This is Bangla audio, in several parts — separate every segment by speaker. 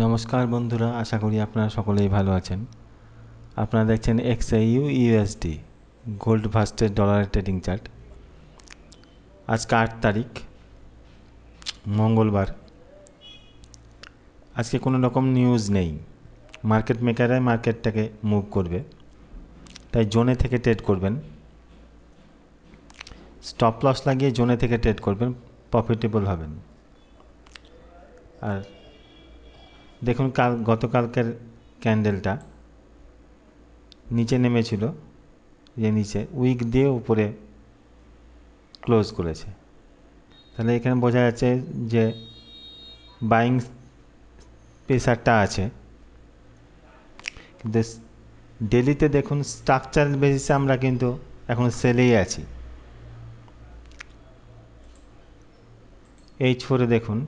Speaker 1: নমস্কার বন্ধুরা, আশা করি আপনারা সকলেই ভালো আছেন। আপনারা দেখছেন XAU USD গোল্ড ভার্সেস ডলারের ট্রেডিং চার্ট। আজকে 8 তারিখ মঙ্গলবার। আজকে কোনো রকম নিউজ নেই। মার্কেট মেকাররাই মার্কেটটাকে মুভ করবে, তাই জোনে থেকে ট্রেড করবেন। স্টপ লস লাগিয়ে জোনে থেকে ট্রেড করবেন, প্রফিটেবল হবেন। আর দেখুন গতকালকের ক্যান্ডেলটা নিচে নেমেছিল, যে নিচে উইক দিয়ে উপরে ক্লোজ করেছে। তাহলে এখানে বোঝা যাচ্ছে যে বাইং প্রেসারটা আছে। কিন্তু ডেলিতে দেখুন স্ট্রাকচারাল বেসিসে আমরা কিন্তু এখন সেলেই আছি। H4-এ দেখুন,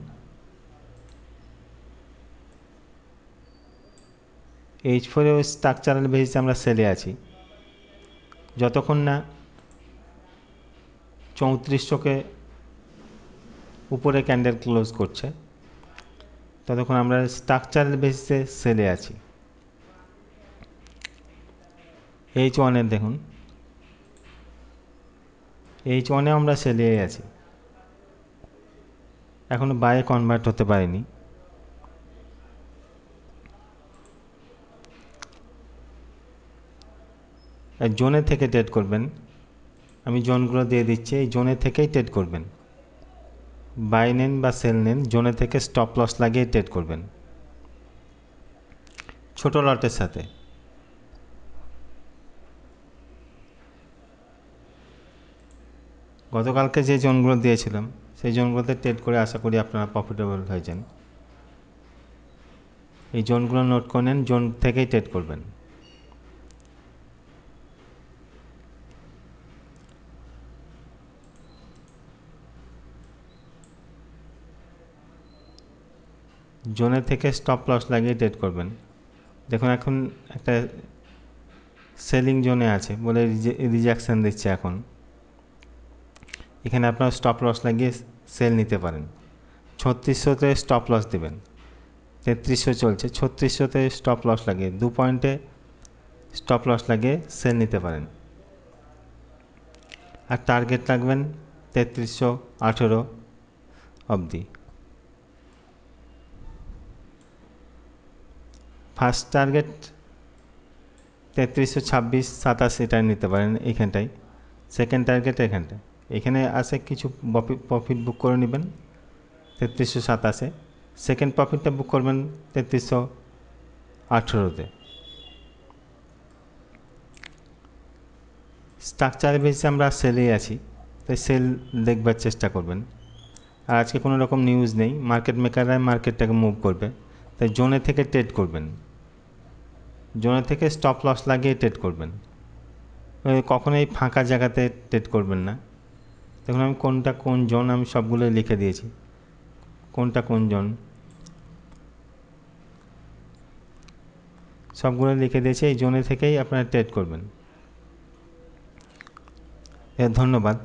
Speaker 1: H4-এ স্ট্রাকচারাল বেসিসে আমরা সেলে আছি। যতক্ষণ না 3400-কে উপরে ক্যান্ডেল ক্লোজ করছে, ততক্ষণ আমরা স্ট্রাকচারাল বেসিসে সেলে আছি। H1-এ দেখুন, H1-এ আমরা সেলে আছি, এখনো বাইয়ে কনভার্ট হতে পারেনি। জোনে থেকে ট্রেড করবেন। আমি জোনগুলো দিয়ে দিচ্ছি, এই জোনে থেকেই ট্রেড করবেন। বাই নেন বা সেল নেন, জোনে থেকে স্টপ লস লাগিয়ে ট্রেড করবেন ছোট লটের সাথে। গতকালকে যে জোনগুলো দিয়েছিলাম সেই জোনগুলোতে ট্রেড করে আশা করি আপনারা প্রফিটেবল হয়েছেন। এই জোনগুলো নোট করে নেন, জোন থেকেই ট্রেড করবেন। জোনে থেকে স্টপ লস লাগিয়ে ট্রেড করবেন। দেখুন এখন একটা সেলিং জোনে আছে বলে রিজেকশন দিচ্ছে। এখন এখানে আপনারা স্টপ লস লাগিয়ে সেল নিতে পারেন। 3600-তে স্টপ লস দেবেন। 3300 চলছে, 3600-তে স্টপ লস লাগিয়ে 2 পয়েন্টে স্টপ লস লাগিয়ে সেল নিতে পারেন। আর টার্গেট রাখবেন 3318 অবধি। ফার্স্ট টার্গেট 3326-27 এটা নিতে পারেন এইখানটায়। সেকেন্ড টার্গেট এখানটায়, এখানে আসে কিছু প্রফিট বুক করে নেবেন 3327-এ। সেকেন্ড প্রফিটটা বুক করবেন 3318-তে। স্ট্রাকচার বেসে আমরা সেলেই আছি, তাই সেল দেখবার চেষ্টা করবেন। আর আজকে কোনো রকম নিউজ নেই, মার্কেট মেকাররাই মার্কেটটাকে মুভ করবে, তাই জোনে থেকে ট্রেড করবেন। জোনে থেকে স্টপ লস লাগিয়ে ট্রেড করবেন। কখনোই ফাঁকা জায়গাতে ট্রেড করবেন না। দেখুন আমি কোনটা কোন জোন আমি সবগুলোই লিখে দিয়েছি, কোনটা কোন জোন সবগুলো লিখে দিয়েছি। এই জোনে থেকেই আপনারা ট্রেড করবেন। ধন্যবাদ।